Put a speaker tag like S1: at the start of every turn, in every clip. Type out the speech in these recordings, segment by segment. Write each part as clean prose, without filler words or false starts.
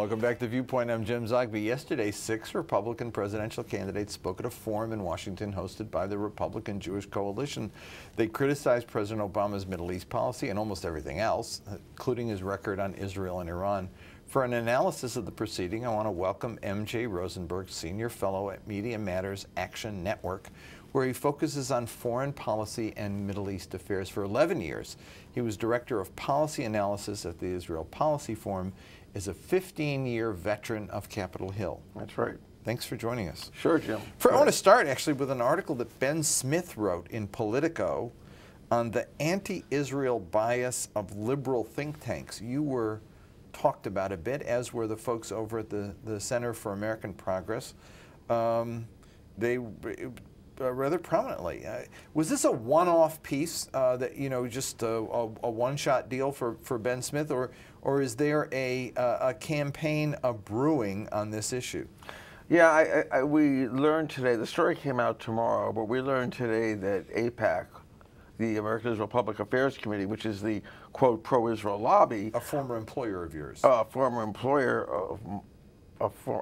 S1: Welcome back to Viewpoint. I'm Jim Zogby. Yesterday, 6 Republican presidential candidates spoke at a forum in Washington hosted by the Republican Jewish Coalition. They criticized President Obama's Middle East policy and almost everything else, including his record on Israel and Iran. For an analysis of the proceeding, I want to welcome M.J. Rosenberg, Senior Fellow at Media Matters Action Network, where he focuses on foreign policy and Middle East affairs. For 11 years, he was Director of Policy Analysis at the Israel Policy Forum, is a 15-year veteran of Capitol Hill.
S2: That's right.
S1: Thanks for joining us.
S2: Sure, Jim.
S1: I want to start actually with an article that Ben Smith wrote in Politico on the anti-Israel bias of liberal think tanks. You were talked about a bit, as were the folks over at the Center for American Progress. They rather prominently. Was this a one-off piece that, you know, just a one-shot deal for Ben Smith, or is there a campaign brewing on this issue?
S2: Yeah, we learned today, the story came out tomorrow, but we learned today that AIPAC, the American Israel Public Affairs Committee, which is the, quote, pro-Israel lobby.
S1: A former employer of yours.
S2: A former employer of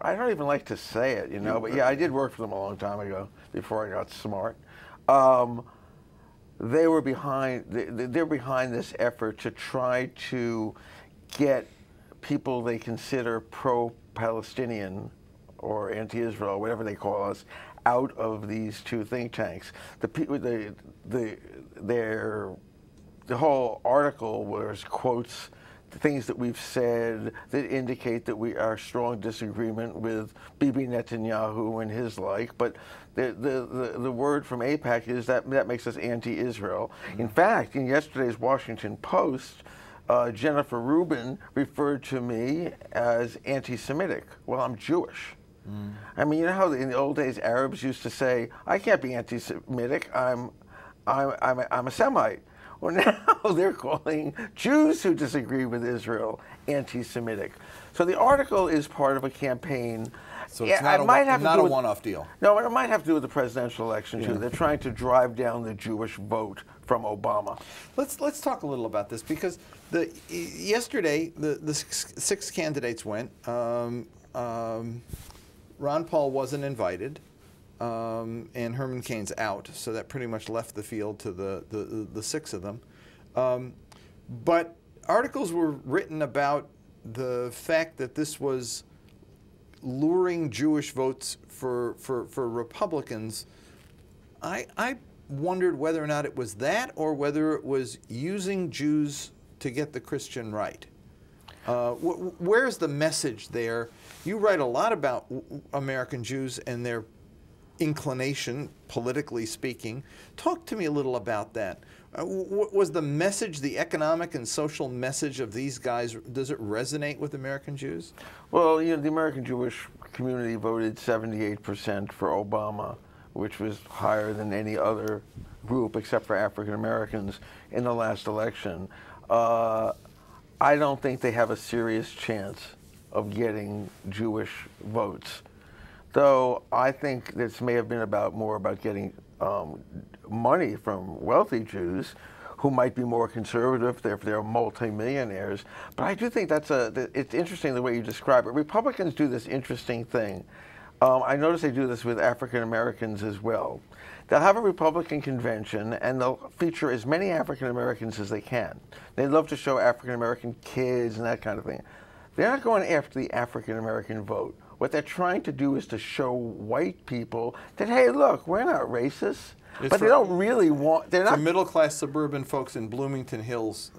S2: I don't even like to say it, you know, but yeah, I did work for them a long time ago before I got smart. They were behind, they're behind this effort to try to get people they consider pro-Palestinian or anti-Israel, whatever they call us, out of these two think tanks. The whole article was quotes things that we've said that indicate that we are strong disagreement with Bibi Netanyahu and his like, but the word from AIPAC is that makes us anti-Israel. Mm-hmm. In fact, in yesterday's Washington Post, Jennifer Rubin referred to me as anti-Semitic. Well, I'm Jewish. Mm. I mean, you know how in the old days Arabs used to say, I can't be anti-Semitic, I'm a Semite. Well, now they're calling Jews who disagree with Israel anti-Semitic. So the article is part of a campaign.
S1: So it's not a one-off deal.
S2: No, it might have to do with the presidential election, too. They're trying to drive down the Jewish vote from Obama.
S1: Let's talk a little about this, because yesterday the 6 candidates went. Ron Paul wasn't invited. And Herman Cain's out, so that pretty much left the field to the 6 of them. But articles were written about the fact that this was luring Jewish votes for Republicans. I wondered whether or not it was that, or whether it was using Jews to get the Christian right. Where's the message there? You write a lot about American Jews and their inclination, politically speaking. Talk to me a little about that. Was the message, the economic and social message of these guys, does it resonate with American Jews?
S2: Well, you know, the American Jewish community voted 78% for Obama, which was higher than any other group except for African Americans in the last election. I don't think they have a serious chance of getting Jewish votes. Though I think this may have been more about getting money from wealthy Jews who might be more conservative if they're multimillionaires. But I do think it's interesting the way you describe it. Republicans do this interesting thing. I notice they do this with African Americans as well. They'll have a Republican convention and they'll feature as many African Americans as they can. They love to show African American kids and that kind of thing. They're not going after the African American vote. What they're trying to do is to show white people that, hey, look, we're not racist. But they don't really want. They're not
S1: middle-class suburban folks in Bloomington Hills.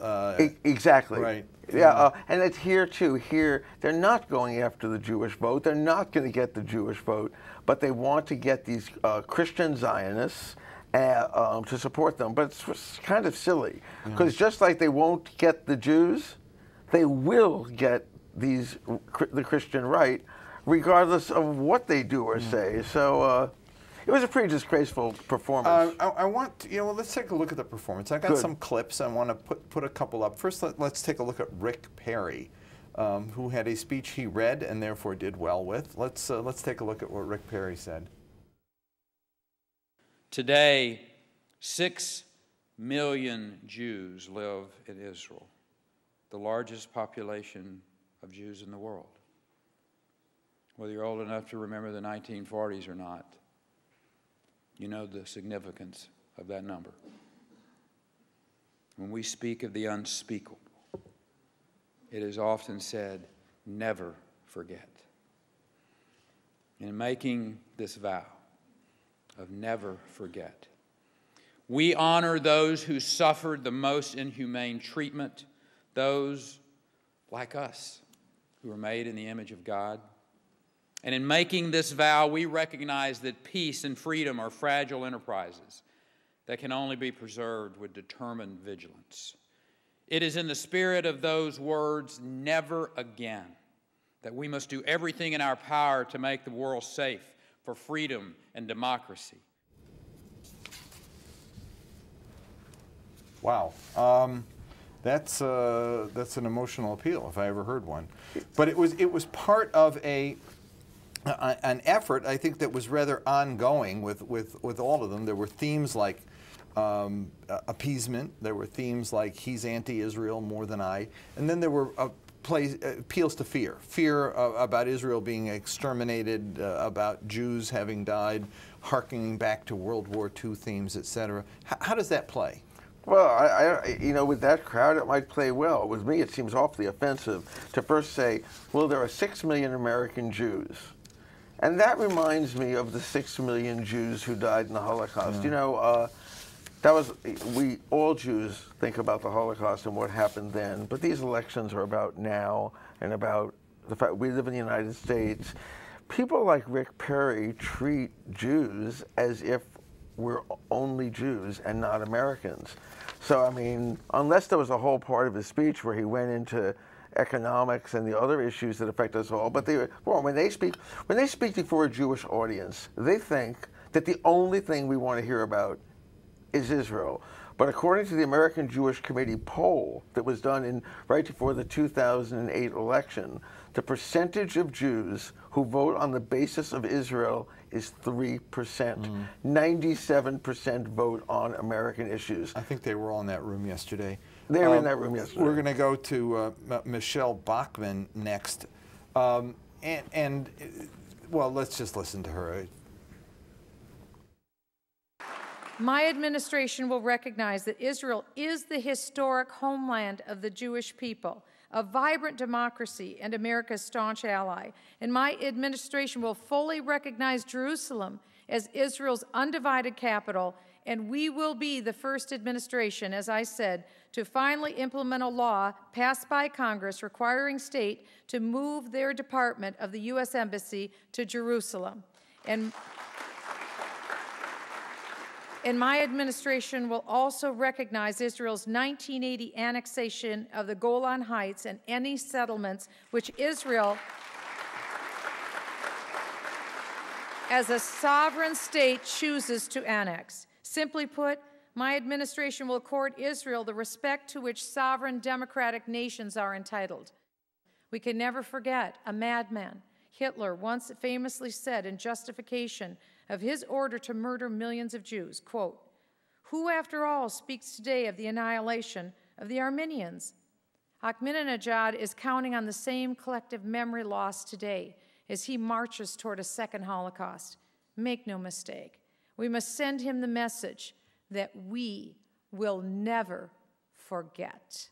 S2: Exactly.
S1: Right.
S2: Yeah, and it's here too. Here, they're not going after the Jewish vote. They're not going to get the Jewish vote, but they want to get these Christian Zionists to support them. But it's kind of silly, because just like they won't get the Jews, they will get the Christian right, regardless of what they do or say. So it was a pretty disgraceful performance.
S1: I want, let's take a look at the performance. I got some clips. I want to put a couple up. First, let's take a look at Rick Perry, who had a speech he read and therefore did well with. Let's take a look at what Rick Perry said.
S3: Today, 6 million Jews live in Israel, the largest population of Jews in the world. whether you're old enough to remember the 1940s or not, you know the significance of that number. When we speak of the unspeakable, it is often said, never forget. In making this vow of never forget, we honor those who suffered the most inhumane treatment, those like us who were made in the image of God. And in making this vow, we recognize that peace and freedom are fragile enterprises that can only be preserved with determined vigilance. It is in the spirit of those words, never again, that we must do everything in our power to make the world safe for freedom and democracy.
S1: Wow. That's an emotional appeal if I ever heard one. But it was part of an effort, I think, that was rather ongoing with all of them. There were themes like appeasement. There were themes like he's anti-Israel more than I. And then there were appeals to fear about Israel being exterminated, about Jews having died, harkening back to World War II themes, etc. How does that play?
S2: Well, you know, with that crowd, it might play well. With me, it seems awfully offensive to first say, well, there are 6 million American Jews. And that reminds me of the 6 million Jews who died in the Holocaust. Yeah. You know, all Jews think about the Holocaust and what happened then, but these elections are about now and about the fact we live in the United States. People like Rick Perry treat Jews as if we're only Jews and not Americans. So, I mean, unless there was a whole part of his speech where he went into economics and the other issues that affect us all, but when they speak before a Jewish audience, they think that the only thing we want to hear about is Israel. But according to the American Jewish Committee poll that was done right before the 2008 election, the percentage of Jews who vote on the basis of Israel is 3%. 97% vote on American issues.
S1: I think they were all in that room yesterday.
S2: They were in that room yesterday.
S1: We're going to go to Michelle Bachmann next. Well, let's just listen to her.
S4: My administration will recognize that Israel is the historic homeland of the Jewish people, a vibrant democracy, and America's staunch ally. And my administration will fully recognize Jerusalem as Israel's undivided capital, and we will be the first administration, as I said, to finally implement a law passed by Congress requiring states to move their department of the U.S. Embassy to Jerusalem. And my administration will also recognize Israel's 1980 annexation of the Golan Heights and any settlements which Israel, as a sovereign state, chooses to annex. Simply put, my administration will accord Israel the respect to which sovereign democratic nations are entitled. We can never forget a madman. Hitler once famously said in justification of his order to murder millions of Jews, quote, "Who, after all, speaks today of the annihilation of the Armenians?" Ahmadinejad is counting on the same collective memory loss today as he marches toward a second Holocaust. Make no mistake, we must send him the message that we will never forget.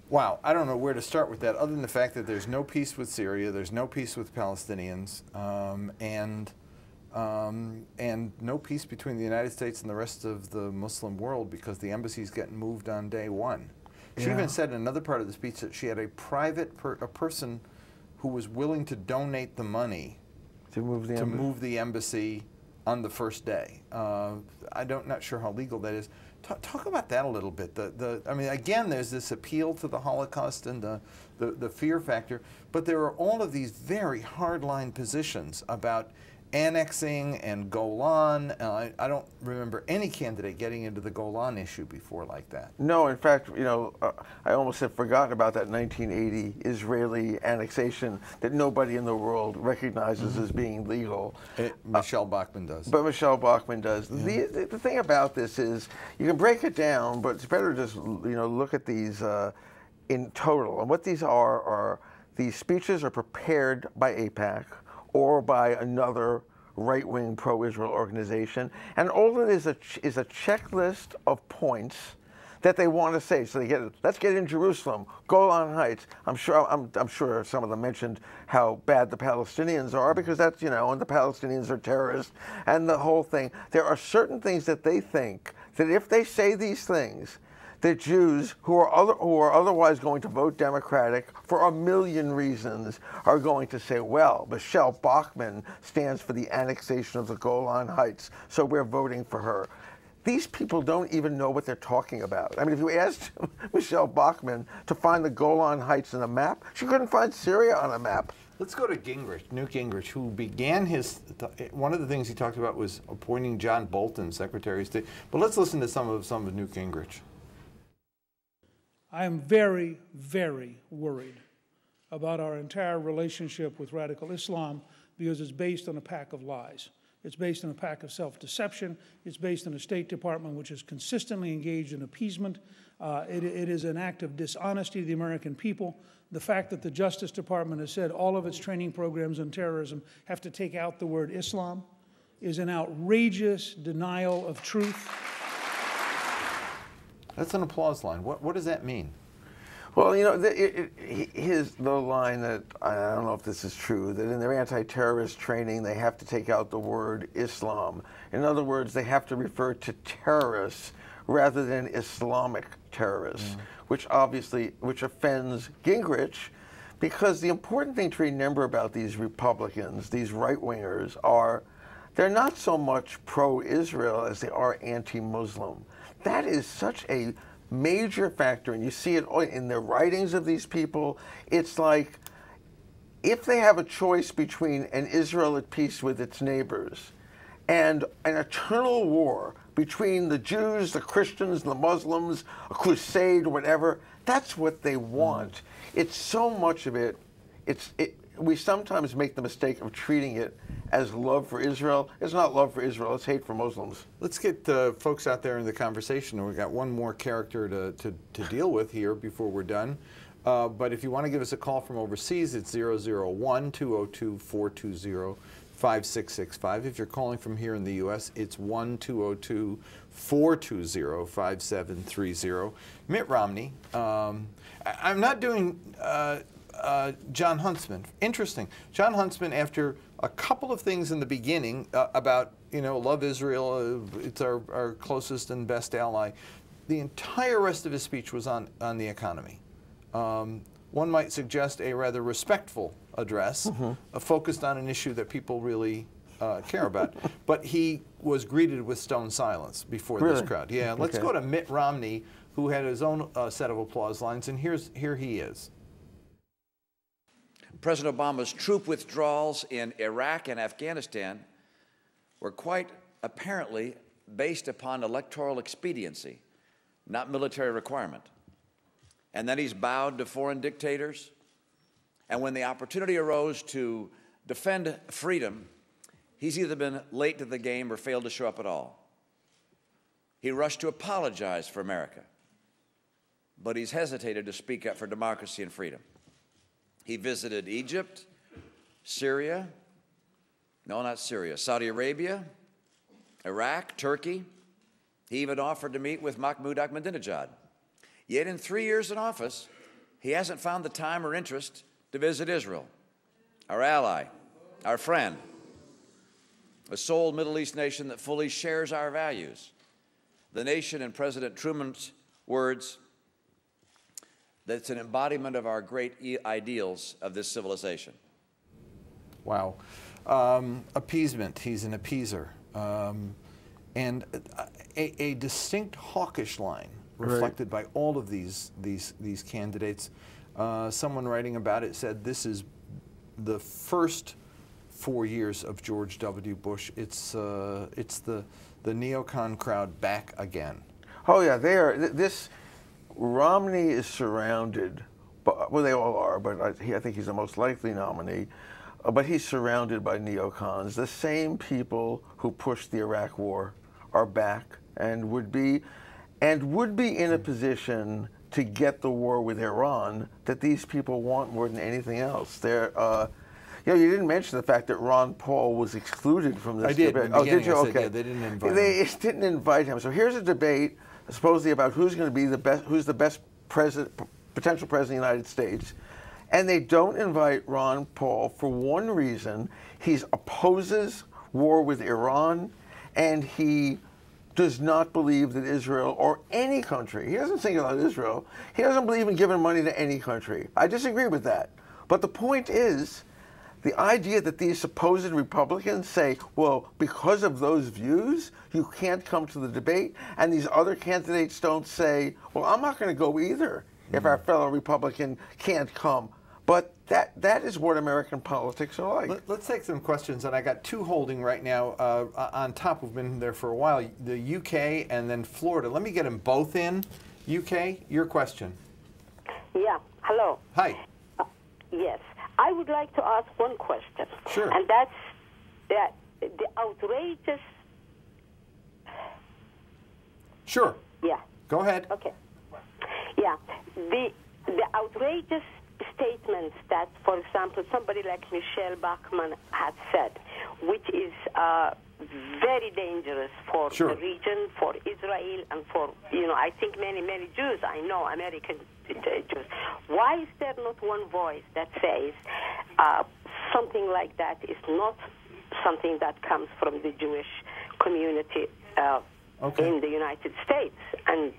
S1: Wow, I don't know where to start with that, other than the fact that there's no peace with Syria, there's no peace with Palestinians, and no peace between the United States and the rest of the Muslim world because the embassy's getting moved on day one. She even said in another part of the speech that she had a person who was willing to donate the money
S2: to move the
S1: embassy on the first day. I'm not sure how legal that is. Talk about that a little bit. I mean, again, there's this appeal to the Holocaust and the fear factor, but there are all of these very hardline positions about annexing and Golan. I don't remember any candidate getting into the Golan issue before like that.
S2: No, in fact, you know, I almost had forgotten about that 1980 Israeli annexation that nobody in the world recognizes as being legal.
S1: Michelle Bachmann does.
S2: But Michelle Bachmann does. Yeah. The thing about this is you can break it down, but it's better to just look at these in total. And what these are these speeches are prepared by AIPAC or by another right-wing pro-Israel organization, and all it is is a checklist of points that they want to say. So they get, let's get in Jerusalem, Golan Heights. I'm sure some of them mentioned how bad the Palestinians are, because that's, you know, and the Palestinians are terrorists and the whole thing. There are certain things that they think that if they say these things, that Jews who are otherwise going to vote Democratic for a million reasons are going to say, well, Michelle Bachmann stands for the annexation of the Golan Heights, so we're voting for her. These people don't even know what they're talking about. I mean, if you asked Michelle Bachmann to find the Golan Heights on a map, she couldn't find Syria on a map.
S1: Let's go to Gingrich, Newt Gingrich, who began his, one of the things he talked about was appointing John Bolton Secretary of State. But let's listen to some of Newt Gingrich.
S5: I am very, very worried about our entire relationship with radical Islam because it's based on a pack of lies. It's based on a pack of self-deception. It's based on a State Department which is consistently engaged in appeasement. It is an act of dishonesty to the American people. The fact that the Justice Department has said all of its training programs on terrorism have to take out the word Islam is an outrageous denial of truth.
S1: That's an applause line. What does that mean?
S2: Well, you know, the line that, I don't know if this is true, that in their anti-terrorist training they have to take out the word Islam. In other words, they have to refer to terrorists rather than Islamic terrorists, which offends Gingrich, because the important thing to remember about these Republicans, these right-wingers, are they're not so much pro-Israel as they are anti-Muslim. That is such a major factor, and you see it in the writings of these people. It's like, if they have a choice between an Israel at peace with its neighbors and an eternal war between the Jews, the Christians, the Muslims, a crusade, whatever, that's what they want. It's so much of it, we sometimes make the mistake of treating it as love for Israel. It's not love for Israel, it's hate for Muslims.
S1: Let's get folks out there in the conversation. We've got one more character to deal with here before we're done. But if you want to give us a call from overseas, it's 001-202-420-5665. If you're calling from here in the U.S., it's 1-202-420-5730. Mitt Romney, I'm not doing John Huntsman. Interesting. John Huntsman, after a couple of things in the beginning about, you know, love Israel, it's our closest and best ally, the entire rest of his speech was on the economy. One might suggest a rather respectful address, focused on an issue that people really care about. But he was greeted with stone silence before this crowd. Yeah, let's go to Mitt Romney, who had his own set of applause lines, and here he is.
S6: President Obama's troop withdrawals in Iraq and Afghanistan were quite apparently based upon electoral expediency, not military requirement. And then he's bowed to foreign dictators. And when the opportunity arose to defend freedom, he's either been late to the game or failed to show up at all. He rushed to apologize for America, but he's hesitated to speak up for democracy and freedom. He visited Egypt, Syria, no, not Syria, Saudi Arabia, Iraq, Turkey. He even offered to meet with Mahmoud Ahmadinejad. Yet in 3 years in office, he hasn't found the time or interest to visit Israel, our ally, our friend, a sole Middle East nation that fully shares our values, the nation, in President Truman's words, that's an embodiment of our great ideals of this civilization.
S1: Wow. Appeasement, he's an appeaser. And a distinct hawkish line reflected by all of these candidates. Someone writing about it said this is the first 4 years of George W. Bush. It's the neocon crowd back again.
S2: Oh yeah, they are. Romney is surrounded, well, they all are, but I think he's the most likely nominee. But he's surrounded by neocons. The same people who pushed the Iraq War are back and would be in a position to get the war with Iran that these people want more than anything else. They're, you know, you didn't mention the fact that Ron Paul was excluded from this debate.
S1: Oh, did you?
S2: Okay.
S1: Said, yeah, they didn't invite him.
S2: They didn't invite him. So here's a debate supposedly about who's going to be the best, who's the best potential president of the United States. And they don't invite Ron Paul for one reason. He opposes war with Iran, and he does not believe that Israel or any country, he doesn't single out Israel, he doesn't believe in giving money to any country. I disagree with that. But the point is, the idea that these supposed Republicans say, well, because of those views, you can't come to the debate, and these other candidates don't say, well, I'm not going to go either if our fellow Republican can't come. But that is what American politics are like.
S1: Let's take some questions, and I got two holding right now on top. We've been there for a while, the UK and then Florida. Let me get them both in. UK, your question.
S7: Yeah, hello.
S1: Hi.
S7: Yes, I would like to ask one question.
S1: Sure.
S7: And that's that the outrageous...
S1: Sure.
S7: Yeah.
S1: Go ahead.
S7: Okay. Yeah, the outrageous statements that, for example, somebody like Michelle Bachmann had said, which is very dangerous for the region, for Israel, and for, you know, I think many Jews, I know, American Jews. Why is there not one voice that says something like that is not something that comes from the Jewish community in the United States, and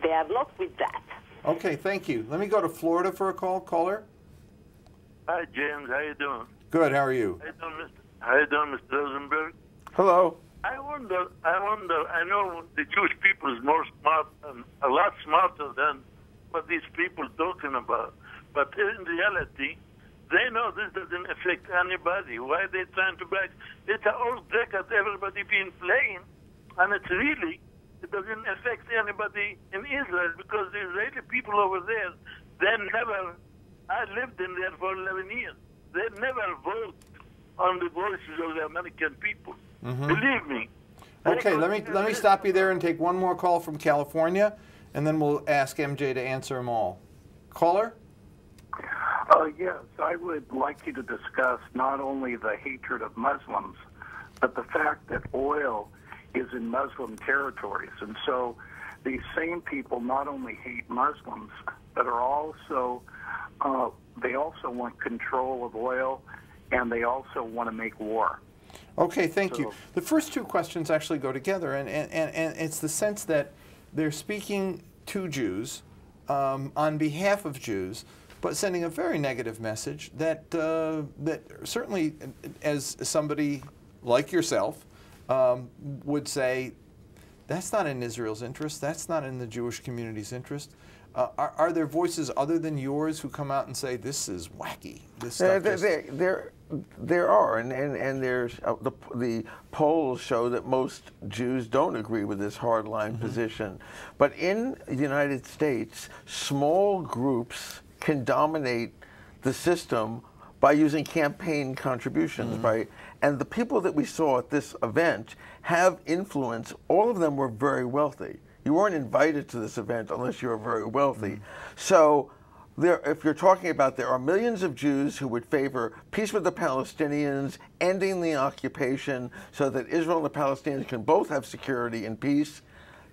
S7: they are not with that?
S1: Okay, thank you. Let me go to Florida for a caller.
S8: Hi, James. How you doing?
S1: Good. How are you?
S8: How you doing, Mr. Rosenberg?
S2: Hello.
S8: I wonder, I know the Jewish people is more smart, and a lot smarter than what these people are talking about. But in reality, they know this doesn't affect anybody. Why are they trying to back? It's an old record everybody been playing, and it's really, it doesn't affect anybody in Israel, because the Israeli people over there, they never, I lived in there for 11 years, they never vote on the voices of the American people. Believe me.
S1: Okay, let me stop you there and take one more call from California, and then we'll ask MJ to answer them all. Caller?
S9: Yes, I would like you to discuss not only the hatred of Muslims, but the fact that oil is in Muslim territories. And so these same people not only hate Muslims, but are also, they also want control of oil, and they also want to make war.
S1: Okay, thank you. The first two questions actually go together, and it's the sense that they're speaking to Jews on behalf of Jews, but sending a very negative message that, that certainly, as somebody like yourself, would say, that's not in Israel's interest, that's not in the Jewish community's interest. Are there voices other than yours who come out and say, this is wacky? This stuff
S2: there are, and there's the polls show that most Jews don't agree with this hardline position. But in the United States, small groups can dominate the system by using campaign contributions, right? And the people that we saw at this event have influence. All of them were very wealthy. You weren't invited to this event unless you were very wealthy. So if you're talking about there are millions of Jews who would favor peace with the Palestinians, ending the occupation so that Israel and the Palestinians can both have security and peace,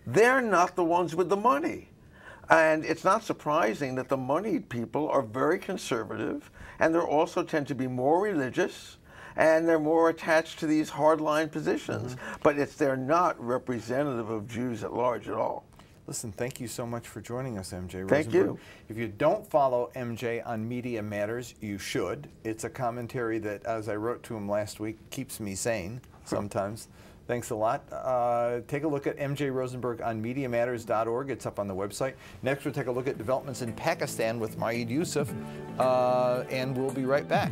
S2: they're not the ones with the money. And it's not surprising that the moneyed people are very conservative, and they also tend to be more religious, and they're more attached to these hardline positions. But they're not representative of Jews at large at all.
S1: Listen, thank you so much for joining us, MJ Rosenberg.
S2: Thank you.
S1: If you don't follow MJ on Media Matters, you should. It's a commentary that, as I wrote to him last week, keeps me sane sometimes. Thanks a lot. Take a look at MJ Rosenberg on MediaMatters.org. It's up on the website. Next, we'll take a look at developments in Pakistan with Maid Yusuf, and we'll be right back.